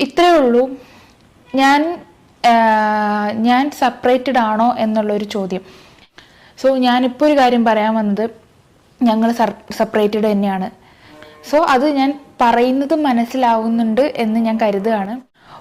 ഇത്രയേ ഉള്ളൂ. ഞാൻ സെപ്പറേറ്റഡ് ആണോ എന്നുള്ളൊരു ചോദ്യം. സോ ഞാനിപ്പോൾ ഒരു കാര്യം പറയാൻ വന്നത്, ഞങ്ങൾ സെപ്പറേറ്റഡ് തന്നെയാണ്. സോ അത് ഞാൻ പറയുന്നത് മനസ്സിലാവുന്നുണ്ട് എന്ന് ഞാൻ കരുതുകയാണ്.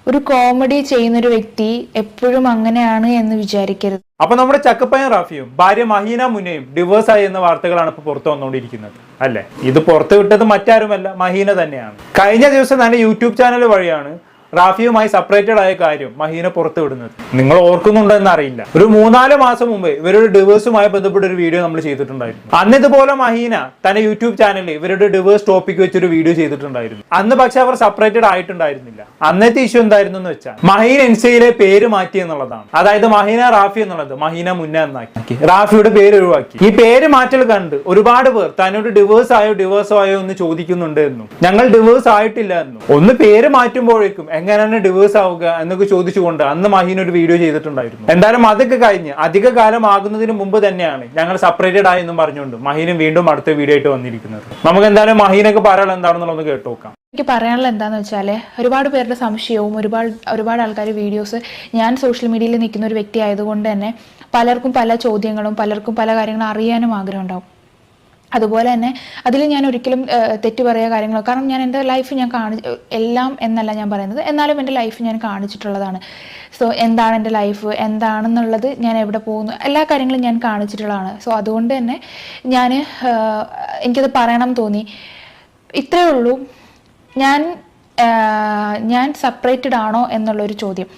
ഒരു കോമഡി ചെയ്യുന്നൊരു വ്യക്തി എപ്പോഴും അങ്ങനെയാണ് എന്ന് വിചാരിക്കരുത്. അപ്പൊ നമ്മുടെ ചക്കപ്പയ്യൻ റാഫിയും ഭാര്യ മഹീന മുന്നയും ഡിവോഴ്സ് ആയി എന്ന വാർത്തകളാണ് ഇപ്പൊ പുറത്തു വന്നുകൊണ്ടിരിക്കുന്നത് അല്ലെ. ഇത് പുറത്തു വിട്ടത് മറ്റാരുമല്ല, മഹീന തന്നെയാണ്. കഴിഞ്ഞ ദിവസം തന്നെ യൂട്യൂബ് ചാനൽ വഴിയാണ് റാഫിയുമായി സെപ്പറേറ്റഡ് ആയ കാര്യം മഹീന പുറത്തു വിടുന്നത്. നിങ്ങൾ ഓർക്കുന്നുണ്ടെന്ന് അറിയില്ല, ഒരു 3-4 മാസം മുമ്പ് ഇവരുടെ ഡിവോഴ്സുമായി ബന്ധപ്പെട്ട ഒരു വീഡിയോ നമ്മൾ ചെയ്തിട്ടുണ്ടായിരുന്നു. അന്ന് ഇതുപോലെ മഹീന തന്റെ യൂട്യൂബ് ചാനലിൽ ഇവരുടെ ഡിവോഴ്സ് ടോപ്പിക് വെച്ചൊരു വീഡിയോ ചെയ്തിട്ടുണ്ടായിരുന്നു. അന്ന് പക്ഷെ അവർ സെപ്പറേറ്റഡ് ആയിട്ടുണ്ടായിരുന്നില്ല. അന്നത്തെ ഇഷ്യൂ എന്തായിരുന്നു എന്ന് വെച്ചാൽ മഹീന ഇൻസ്റ്റയിലെ പേര് മാറ്റി എന്നുള്ളതാണ്. അതായത് മഹീന റാഫി എന്നുള്ളത് മഹീന മുന്ന എന്നാക്കി റാഫിയുടെ പേര് ഒഴിവാക്കി. ഈ പേര് മാറ്റൽ കണ്ട് ഒരുപാട് പേർ തന്നോട് ഡിവോഴ്സ് ആയോ എന്ന് ചോദിക്കുന്നുണ്ട് എന്നും ഞങ്ങൾ ഡിവോഴ്സ് ആയിട്ടില്ല എന്നും, ഒന്ന് പേര് മാറ്റുമ്പോഴേക്കും എങ്ങനെയാണ് ഡിവോഴ്സ് ആവുക എന്നൊക്കെ ചോദിച്ചുകൊണ്ട് അന്ന് മഹീന ഒരു വീഡിയോ ചെയ്തിട്ടുണ്ടായിരുന്നു. എന്തായാലും അതൊക്കെ കഴിഞ്ഞ് അധിക കാലം ആകുന്നതിന് മുമ്പ് തന്നെയാണ് ഞങ്ങൾ സെപ്പറേറ്റഡ് ആയെന്നും പറഞ്ഞുകൊണ്ട് മഹീന വീണ്ടും അടുത്ത വീഡിയോ ആയിട്ട് വന്നിരിക്കുന്നത്. നമുക്ക് എന്തായാലും മഹീനൊക്കെ പറയാനുള്ള എന്താണെന്നുള്ളത് കേട്ടു നോക്കാം. എനിക്ക് പറയാനുള്ളത് എന്താണെന്ന് വെച്ചാൽ, ഒരുപാട് പേരുടെ സംശയവും ഒരുപാട് ആൾക്കാർ വീഡിയോസ്, ഞാൻ സോഷ്യൽ മീഡിയയിൽ നിൽക്കുന്ന ഒരു വ്യക്തി ആയതുകൊണ്ട് തന്നെ പലർക്കും പല ചോദ്യങ്ങളും പലർക്കും പല കാര്യങ്ങളും അറിയാനും ആഗ്രഹം ഉണ്ടാവും. അതുപോലെ തന്നെ അതിൽ ഞാൻ ഒരിക്കലും തെറ്റ് പറയുക കാര്യങ്ങളോ, കാരണം ഞാൻ എൻ്റെ ലൈഫ് ഞാൻ എല്ലാം എന്നല്ല ഞാൻ പറയുന്നത്, എന്നാലും എൻ്റെ ലൈഫ് ഞാൻ കാണിച്ചിട്ടുള്ളതാണ്. സോ എന്താണ് എൻ്റെ ലൈഫ്, എന്താണെന്നുള്ളത്, ഞാൻ എവിടെ പോകുന്നു, എല്ലാ കാര്യങ്ങളും ഞാൻ കാണിച്ചിട്ടുള്ളതാണ്. സോ അതുകൊണ്ട് തന്നെ എനിക്കത് പറയണം തോന്നി. ഇത്രയേ ഉള്ളൂ. ഞാൻ സെപ്പറേറ്റഡ് ആണോ എന്നുള്ളൊരു ചോദ്യം.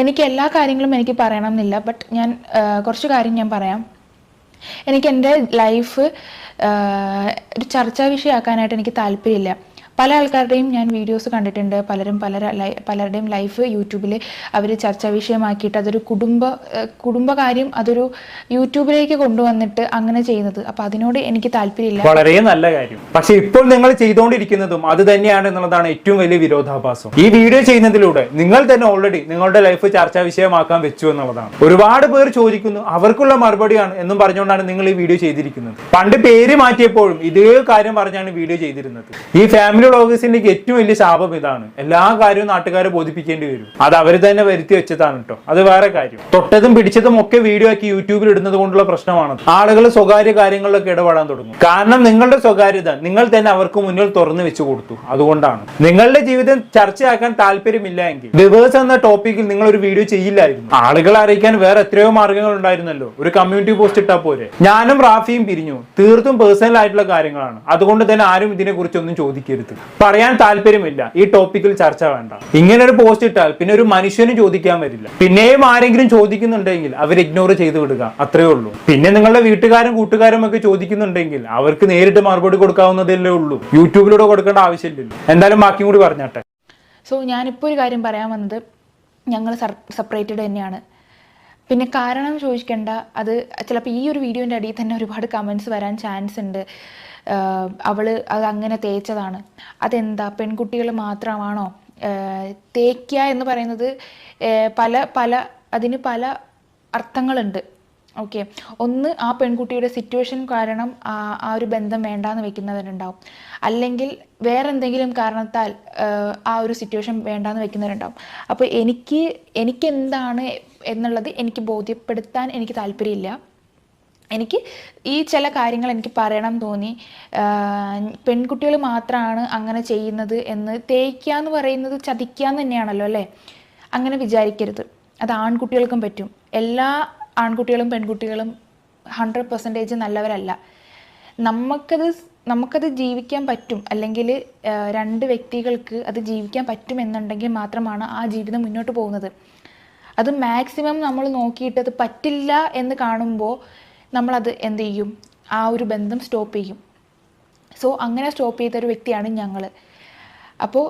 എനിക്ക് എല്ലാ കാര്യങ്ങളും എനിക്ക് പറയണം എന്നില്ല, ബട്ട് ഞാൻ കുറച്ച് കാര്യം ഞാൻ പറയാം. എനിക്ക് എൻ്റെ ലൈഫ് ഒരു ചർച്ചാ വിഷയമാക്കാനായിട്ട് എനിക്ക് താല്പര്യമില്ല. പല ആൾക്കാരുടെയും ഞാൻ വീഡിയോസ് കണ്ടിട്ടുണ്ട്. പലരുടെയും ലൈഫ് യൂട്യൂബിൽ അവർ ചർച്ചാ വിഷയമാക്കിയിട്ട് അതൊരു കുടുംബകാര്യം അതൊരു യൂട്യൂബിലേക്ക് കൊണ്ടുവന്നിട്ട് അങ്ങനെ ചെയ്യുന്നത്. അപ്പൊ അതിനോട് എനിക്ക് താല്പര്യമില്ല. വളരെ നല്ല കാര്യം. പക്ഷെ ഇപ്പോൾ നിങ്ങൾ ചെയ്തുകൊണ്ടിരിക്കുന്നതും അത് തന്നെയാണ് എന്നുള്ളതാണ് ഏറ്റവും വലിയ വിരോധാഭാസം. ഈ വീഡിയോ ചെയ്യുന്നതിലൂടെ നിങ്ങൾ തന്നെ ഓൾറെഡി നിങ്ങളുടെ ലൈഫ് ചർച്ചാ വിഷയമാക്കാൻ വെച്ചു എന്നുള്ളതാണ്. ഒരുപാട് പേർ ചോദിക്കുന്നു, അവർക്കുള്ള മറുപടിയാണ് എന്നും പറഞ്ഞുകൊണ്ടാണ് നിങ്ങൾ ഈ വീഡിയോ ചെയ്തിരിക്കുന്നത്. പണ്ട് പേര് മാറ്റിയപ്പോഴും ഇതേ കാര്യം പറഞ്ഞാണ് വീഡിയോ ചെയ്തിരുന്നത്. ഈ ഫാമിലി വ്ളോഗേഴ്സിന്റെ ഏറ്റവും വലിയ ശാപം ഇതാണ്. എല്ലാ കാര്യവും നാട്ടുകാരെ ബോധിപ്പിക്കേണ്ടി വരും. അത് അവർ തന്നെ വരുത്തി വെച്ചതാണ് കേട്ടോ. അത് വേറെ കാര്യം. തൊട്ടതും പിടിച്ചതും ഒക്കെ വീഡിയോ ആക്കി യൂട്യൂബിൽ ഇടുന്നത് കൊണ്ടുള്ള പ്രശ്നമാണ്. ആളുകൾ സ്വകാര്യ കാര്യങ്ങളിലൊക്കെ ഇടപെടാൻ തുടങ്ങും. കാരണം നിങ്ങളുടെ സ്വകാര്യത നിങ്ങൾ തന്നെ അവർക്ക് മുന്നിൽ തുറന്നു വെച്ചു കൊടുത്തു. അതുകൊണ്ടാണ് നിങ്ങളുടെ ജീവിതം ചർച്ചയാക്കാൻ താല്പര്യമില്ല എങ്കിൽ ഡിവോഴ്സ് എന്ന ടോപ്പിക്കിൽ നിങ്ങൾ ഒരു വീഡിയോ ചെയ്യില്ലായിരുന്നു. ആളുകളെ അറിയിക്കാൻ വേറെ എത്രയോ മാർഗങ്ങൾ ഉണ്ടായിരുന്നല്ലോ. ഒരു കമ്മ്യൂണിറ്റി പോസ്റ്റ് ഇട്ടാൽ പോരെ. ഞാനും റാഫിയും പിരിഞ്ഞു, തീർത്തും പേഴ്സണൽ ആയിട്ടുള്ള കാര്യങ്ങളാണ്. അതുകൊണ്ട് തന്നെ ആരും ഇതിനെ കുറിച്ചൊന്നും ചോദിക്കരുത്, പറയാൻ താല്പര്യമില്ല, ഈ ടോപ്പിക്കിൽ ചർച്ച വേണ്ട. ഇങ്ങനെ ഒരു പോസ്റ്റ് ഇട്ടാൽ പിന്നെ ഒരു മനുഷ്യനും ചോദിക്കാൻ വരില്ല. പിന്നെയും ആരെങ്കിലും ചോദിക്കുന്നുണ്ടെങ്കിൽ അവർ ഇഗ്നോർ ചെയ്ത് വിടുക, അത്രേ ഉള്ളൂ. പിന്നെ നിങ്ങളുടെ വീട്ടുകാരും കൂട്ടുകാരും ഒക്കെ ചോദിക്കുന്നുണ്ടെങ്കിൽ അവർക്ക് നേരിട്ട് മറുപടി കൊടുക്കാവുന്നതല്ലേ ഉള്ളൂ. യൂട്യൂബിലൂടെ കൊടുക്കേണ്ട ആവശ്യമില്ലല്ലോ. എന്തായാലും ബാക്കിയും കൂടി പറഞ്ഞാട്ടെ. സോ ഞാനിപ്പോൾ ഒരു കാര്യം പറയാൻ വന്നത്, ഞങ്ങൾ സെപ്പറേറ്റഡ് തന്നെയാണ്. പിന്നെ കാരണം ചോദിക്കേണ്ട, അത് ചിലപ്പോൾ ഈ ഒരു വീഡിയോൻ്റെ അടിയിൽ തന്നെ ഒരുപാട് കമൻസ് വരാൻ ചാൻസ് ഉണ്ട്. അത് അങ്ങനെ തേച്ചതാണ്, അതെന്താ പെൺകുട്ടികൾ മാത്രമാണോ തേക്കുക എന്ന് പറയുന്നത്? അതിന് പല അർത്ഥങ്ങളുണ്ട്. ഓക്കെ, ഒന്ന് ആ പെൺകുട്ടിയുടെ സിറ്റുവേഷൻ കാരണം ആ ഒരു ബന്ധം വേണ്ടാന്ന് വെക്കുന്നവരുണ്ടാവും, അല്ലെങ്കിൽ വേറെ എന്തെങ്കിലും കാരണത്താൽ ആ ഒരു സിറ്റുവേഷൻ വേണ്ടാന്ന് വെക്കുന്നവരുണ്ടാവും. അപ്പോൾ എനിക്ക് എന്താണ് എന്നുള്ളത് എനിക്ക് ബോധ്യപ്പെടുത്താൻ എനിക്ക് താല്പര്യമില്ല. എനിക്ക് ഈ ചില കാര്യങ്ങൾ എനിക്ക് പറയണം തോന്നി. പെൺകുട്ടികൾ മാത്രമാണ് അങ്ങനെ ചെയ്യുന്നത് എന്ന്, തേക്കുക എന്ന് പറയുന്നത് ചതിക്കുക എന്ന് തന്നെയാണല്ലോ അല്ലേ? അങ്ങനെ വിചാരിക്കരുത്. അത് ആൺകുട്ടികൾക്കും പറ്റും. എല്ലാ ആൺകുട്ടികളും പെൺകുട്ടികളും 100% നല്ലവരല്ല. നമുക്കത് ജീവിക്കാൻ പറ്റും, അല്ലെങ്കിൽ രണ്ട് വ്യക്തികൾക്ക് അത് ജീവിക്കാൻ പറ്റുമെന്നുണ്ടെങ്കിൽ മാത്രമാണ് ആ ജീവിതം മുന്നോട്ട് പോകുന്നത്. അത് മാക്സിമം നമ്മൾ നോക്കിയിട്ട് അത് പറ്റില്ല എന്ന് കാണുമ്പോൾ നമ്മളത് എന്ത് ചെയ്യും? ആ ഒരു ബന്ധം സ്റ്റോപ്പ് ചെയ്യും. സോ അങ്ങനെ സ്റ്റോപ്പ് ചെയ്തൊരു വ്യക്തിയാണ് ഞങ്ങൾ. അപ്പോൾ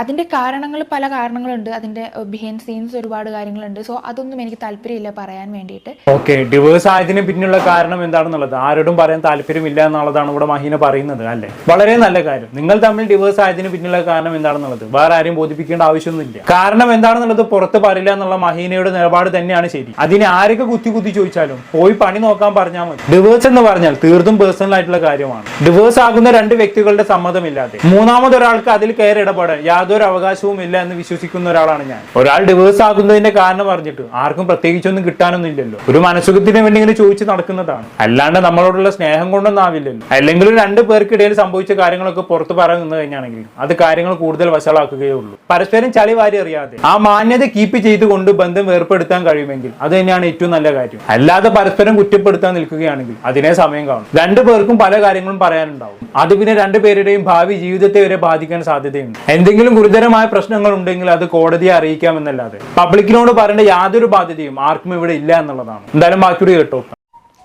അതിൻ്റെ കാരണങ്ങൾ പല കാരണങ്ങളുണ്ട്, അതിൻ്റെ ബിഹൈൻഡ് സീൻസ് ഒരുപാട് കാര്യങ്ങളുണ്ട്. സോ അതൊന്നും എനിക്ക് താല്പര്യമില്ല പറയാൻ വേണ്ടിയിട്ട്. ഓക്കെ, ഡിവോഴ്സ് ആയതിന് പിന്നിലുള്ള കാരണം എന്താണെന്നുള്ളത് ആരോടും പറയാൻ താല്പര്യമില്ല എന്നുള്ളതാണ് ഇവിടെ മഹീന പറയുന്നത് അല്ലേ? വളരെ നല്ല കാര്യം. നിങ്ങൾ തമ്മിൽ ഡിവോഴ്സ് ആയതിന് പിന്നിലുള്ള കാരണം എന്താണെന്നുള്ളത് വേറെ ആരെയും ബോധിപ്പിക്കേണ്ട ആവശ്യമൊന്നുമില്ല. കാരണം എന്താണെന്നുള്ളത് പുറത്ത് പറയില്ല എന്നുള്ള മഹീനയുടെ നിലപാട് തന്നെയാണ് ശരി. അതിന് ആരൊക്കെ കുത്തി ചോദിച്ചാലും പോയി പണി നോക്കാൻ പറഞ്ഞാൽ മതി. ഡിവോഴ്സ് എന്ന് പറഞ്ഞാൽ തീർത്തും പേഴ്സണൽ ആയിട്ടുള്ള കാര്യമാണ്. ഡിവോഴ്സ് ആകുന്ന രണ്ട് വ്യക്തികളുടെ സമ്മതമില്ലാതെ മൂന്നാമതൊരാൾക്ക് അതിൽ കയറി ഇടപെടാൻ യാതൊരു അവകാശവും ഇല്ല എന്ന് വിശ്വസിക്കുന്ന ഒരാളാണ് ഞാൻ. ഒരാൾ ഡിവേഴ്സ് ആകുന്നതിന്റെ കാരണം പറഞ്ഞിട്ട് ആർക്കും പ്രത്യേകിച്ചൊന്നും കിട്ടാനൊന്നും ഇല്ലല്ലോ. ഒരു മനസുഖത്തിന് വേണ്ടി ഇങ്ങനെ ചോദിച്ച് നടക്കുന്നതാണ്, അല്ലാണ്ട് നമ്മളോടുള്ള സ്നേഹം കൊണ്ടൊന്നും ആവില്ലല്ലോ. അല്ലെങ്കിൽ രണ്ടു പേർക്കിടയിൽ സംഭവിച്ച കാര്യങ്ങളൊക്കെ പുറത്ത് പറയാൻ നിന്ന് കഴിഞ്ഞാണെങ്കിൽ അത് കാര്യങ്ങൾ കൂടുതൽ വഷളാക്കുകയേ ഉള്ളൂ. പരസ്പരം ചളി വാരി അറിയാതെ ആ മാന്യത കീപ്പ് ചെയ്തുകൊണ്ട് ബന്ധം വേർപ്പെടുത്താൻ കഴിയുമെങ്കിൽ അത് തന്നെയാണ് ഏറ്റവും നല്ല കാര്യം. അല്ലാതെ പരസ്പരം കുറ്റപ്പെടുത്താൻ നിൽക്കുകയാണെങ്കിൽ അതിനെ സമയം കാണും. രണ്ടു പേർക്കും പല കാര്യങ്ങളും പറയാനുണ്ടാവും. അത് പിന്നെ രണ്ടുപേരുടെയും ഭാവി ജീവിതത്തെ വരെ ബാധിക്കാൻ സാധ്യതയുണ്ട്. എന്തെങ്കിലും ഗുരുതരമായ പ്രശ്നങ്ങൾ ഉണ്ടെങ്കിൽ അത് കോടതിയെ അറിയിക്കാമെന്നല്ലാതെ പബ്ലിക്കിനോട് പറയേണ്ട യാതൊരു ബാധ്യതയും ആർക്കും ഇവിടെ ഇല്ല എന്നുള്ളതാണ്. എന്തായാലും ബാക്കിയോട് കേട്ടോ.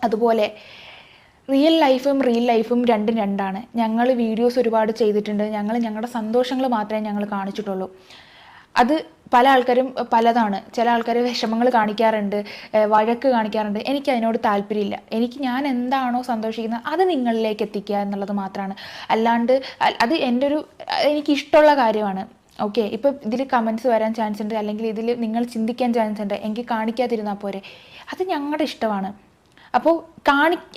അതുപോലെ റിയൽ ലൈഫും രണ്ടും രണ്ടാണ്. ഞങ്ങൾ വീഡിയോസ് ഒരുപാട് ചെയ്തിട്ടുണ്ട്. ഞങ്ങളുടെ സന്തോഷങ്ങൾ മാത്രമേ ഞങ്ങൾ കാണിച്ചിട്ടുള്ളൂ. അത് പല ആൾക്കാരും പലതാണ്. ചില ആൾക്കാർ വിഷമങ്ങൾ കാണിക്കാറുണ്ട്, വഴക്ക് കാണിക്കാറുണ്ട്. എനിക്ക് അതിനോട് താല്പര്യമില്ല. ഞാൻ എന്താണോ സന്തോഷിക്കുന്നത് അത് നിങ്ങളിലേക്ക് എത്തിക്കുക എന്നുള്ളത് മാത്രമാണ്. അല്ലാണ്ട് അത് എനിക്കിഷ്ടമുള്ള കാര്യമാണ്. ഓക്കെ, ഇപ്പോൾ ഇതിൽ കമൻസ് വരാൻ ചാൻസ് ഉണ്ട്, അല്ലെങ്കിൽ ഇതിൽ നിങ്ങൾ ചിന്തിക്കാൻ ചാൻസ് ഉണ്ട്, എനിക്ക് കാണിക്കാതിരുന്നാൽ പോരെ. അത് ഞങ്ങളുടെ ഇഷ്ടമാണ്. അപ്പോൾ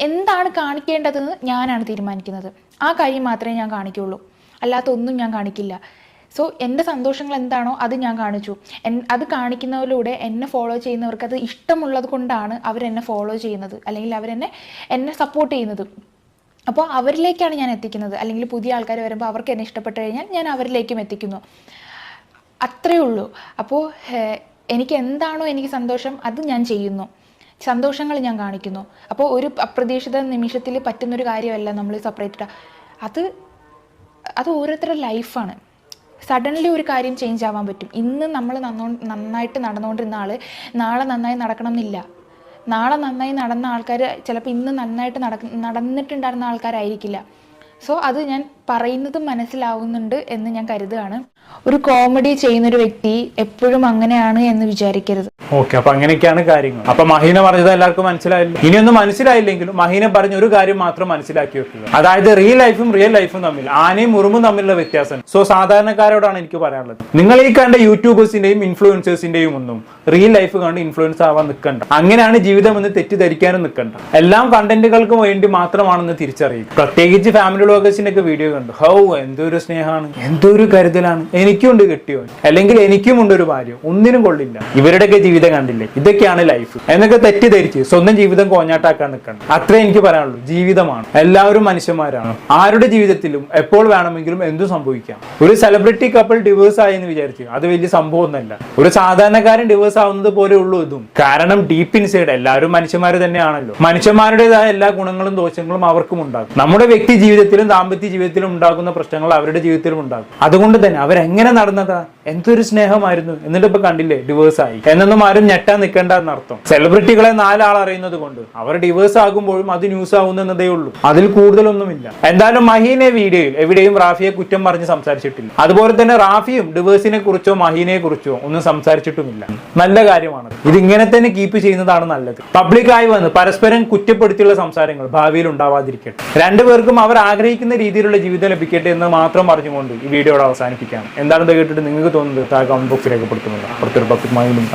എന്താണ് കാണിക്കേണ്ടതെന്ന് ഞാനാണ് തീരുമാനിക്കുന്നത്. ആ കാര്യം മാത്രമേ ഞാൻ കാണിക്കുകയുള്ളൂ, അല്ലാത്ത ഒന്നും ഞാൻ കാണിക്കില്ല. സോ എൻ്റെ സന്തോഷങ്ങൾ എന്താണോ അത് ഞാൻ കാണിച്ചു. അത് കാണിക്കുന്നതിലൂടെ എന്നെ ഫോളോ ചെയ്യുന്നവർക്ക് അത് ഇഷ്ടമുള്ളത് കൊണ്ടാണ് അവരെന്നെ ഫോളോ ചെയ്യുന്നത്, അല്ലെങ്കിൽ എന്നെ സപ്പോർട്ട് ചെയ്യുന്നത്. അപ്പോൾ അവരിലേക്കാണ് ഞാൻ എത്തിക്കുന്നത്. അല്ലെങ്കിൽ പുതിയ ആൾക്കാർ വരുമ്പോൾ അവർക്ക് എന്നെ ഇഷ്ടപ്പെട്ട് കഴിഞ്ഞാൽ ഞാൻ അവരിലേക്കും എത്തിക്കുന്നു. അത്രയേ ഉള്ളൂ. അപ്പോൾ എനിക്ക് എന്താണോ എനിക്ക് സന്തോഷം അത് ഞാൻ ചെയ്യുന്നു, സന്തോഷങ്ങൾ ഞാൻ കാണിക്കുന്നു. അപ്പോൾ ഒരു അപ്രതീക്ഷിത നിമിഷത്തിൽ പറ്റുന്നൊരു കാര്യമല്ല നമ്മൾ സെപ്പറേറ്റഡ്. അത് ഓരോരുത്തരുടെ ലൈഫാണ്. സഡൻലി ഒരു കാര്യം ചേഞ്ച് ആവാൻ പറ്റും. ഇന്ന് നമ്മൾ നന്നായിട്ട് നടന്നുകൊണ്ടിരുന്ന ആൾ നാളെ നന്നായി നടക്കണം എന്നില്ല. നാളെ നന്നായി നടന്ന ആൾക്കാർ ചിലപ്പോൾ ഇന്ന് നന്നായിട്ട് നടന്നിട്ടുണ്ടായിരുന്ന ആൾക്കാരായിരിക്കില്ല. സോ അത് ഞാൻ പറയുന്നത് മനസ്സിലാവുന്നുണ്ട് എന്ന് ഞാൻ കരുതുകയാണ്. ഒരു കോമഡി ചെയ്യുന്നൊരു വ്യക്തി എപ്പോഴും അങ്ങനെയാണ് എന്ന് വിചാരിക്കരുത്. ഓക്കെ, അപ്പൊ അങ്ങനെയൊക്കെയാണ് കാര്യങ്ങൾ. അപ്പൊ മഹീന പറഞ്ഞത് എല്ലാവർക്കും മനസ്സിലായില്ല. ഇനിയൊന്നും മനസ്സിലായില്ലെങ്കിലും മഹീന പറഞ്ഞ ഒരു കാര്യം മാത്രം മനസ്സിലാക്കി വെക്കുക. അതായത് റിയൽ ലൈഫും തമ്മിൽ ആനയും ഉറുമ്പും തമ്മിലുള്ള വ്യത്യാസം. സോ സാധാരണക്കാരോടാണ് എനിക്ക് പറയാനുള്ളത്, നിങ്ങൾ ഈ കണ്ട യൂട്യൂബേഴ്സിന്റെയും ഇൻഫ്ലുവൻസേഴ്സിന്റെയും ഒന്നും റിയൽ ലൈഫ് കണ്ട് ഇൻഫ്ലുവൻസ് ആവാൻ നിൽക്കണ്ട. അങ്ങനെയാണ് ജീവിതം എന്ന് തെറ്റിദ്ധരിക്കാനും നിൽക്കണ്ട. എല്ലാം കണ്ടന്റുകൾക്ക് വേണ്ടി മാത്രമാണെന്ന് തിരിച്ചറിയുക. പ്രത്യേകിച്ച് ഫാമിലി വ്ളോഗേഴ്സിന്റെ ഒക്കെ വീഡിയോ കണ്ടു, എന്തൊരു സ്നേഹമാണ്, എന്തൊരു കരുതലാണ്, എനിക്കുണ്ട് കിട്ടിയോ, അല്ലെങ്കിൽ എനിക്കുമുണ്ട് ഒരു ഭാര്യ, ഒന്നിനും കൊള്ളില്ല. ഇവരുടെയൊക്കെ ജീവിതം കണ്ടില്ലേ, ഇതൊക്കെയാണ് ലൈഫ് എന്നൊക്കെ തെറ്റിദ്ധരിച്ച് സ്വന്തം ജീവിതം കോഞ്ഞാട്ടാക്കാൻ നിൽക്കണം. അത്രേ എനിക്ക് പറയാനുള്ളൂ. ജീവിതമാണ്, എല്ലാവരും മനുഷ്യന്മാരാണ്. ആരുടെ ജീവിതത്തിലും എപ്പോൾ വേണമെങ്കിലും എന്തും സംഭവിക്കാം. ഒരു സെലിബ്രിറ്റി കപ്പിൾ ഡിവേഴ്സ് ആയി എന്ന് വിചാരിച്ചു അത് വലിയ സംഭവമൊന്നുമല്ല. ഒരു സാധാരണക്കാരൻ ഡിവേഴ്സ് ആവുന്നത് പോലെ ഉള്ളൂ ഇതും. കാരണം ഡീപ്പ് ഇൻസൈഡ് എല്ലാവരും മനുഷ്യന്മാർ തന്നെയാണല്ലോ. മനുഷ്യന്മാരുടേതായ എല്ലാ ഗുണങ്ങളും ദോഷങ്ങളും അവർക്കും ഉണ്ടാകും. നമ്മുടെ വ്യക്തി ജീവിതത്തിലും ദാമ്പത്യ ജീവിതത്തിലും ഉണ്ടാകുന്ന പ്രശ്നങ്ങൾ അവരുടെ ജീവിതത്തിലും ഉണ്ടാകും. അതുകൊണ്ട് തന്നെ അവരെങ്ങനെ നടന്നതാ, എന്തൊരു സ്നേഹമായിരുന്നു, എന്നിട്ട് ഇപ്പൊ കണ്ടില്ലേ ഡിവേഴ്സ് ആയി എന്നൊന്നും ആരും ഞെട്ടാൻ നിൽക്കേണ്ട എന്നർത്ഥം. സെലിബ്രിറ്റികളെ 4 ആൾ അറിയുന്നത് കൊണ്ട് അവർ ഡിവേഴ്സ് ആകുമ്പോഴും അത് ന്യൂസ് ആവുന്നതേ ഉള്ളൂ, അതിൽ കൂടുതലൊന്നുമില്ല. എന്തായാലും മഹീനെ വീഡിയോയിൽ എവിടെയും റാഫിയെ കുറ്റം പറഞ്ഞ് സംസാരിച്ചിട്ടില്ല. അതുപോലെ തന്നെ റാഫിയും ഡിവേഴ്സിനെ കുറിച്ചോ മഹീനെ കുറിച്ചോ ഒന്നും സംസാരിച്ചിട്ടുമില്ല. നല്ല കാര്യമാണ്. ഇതിങ്ങനെ തന്നെ കീപ്പ് ചെയ്യുന്നതാണ് നല്ലത്. പബ്ലിക്കായി വന്ന് പരസ്പരം കുറ്റപ്പെടുത്തിയുള്ള സംസാരങ്ങൾ ഭാവിയിൽ ഉണ്ടാവാതിരിക്കട്ടെ. രണ്ടുപേർക്കും അവർ ആഗ്രഹിക്കുന്ന രീതിയിലുള്ള ജീവിതം ലഭിക്കട്ടെ എന്ന് മാത്രം പറഞ്ഞുകൊണ്ട് ഈ വീഡിയോയുടെ അവസാനിപ്പിക്കുകയാണ്. എന്താണെന്ന് കേട്ടിട്ട് നിങ്ങൾക്ക് തോന്നുന്നത് താഴെ കമന്റ് ബോക്സിൽ രേഖപ്പെടുത്തുന്നത്. അടുത്തൊരു ടോപ്പിക്കുമായി കാണാം.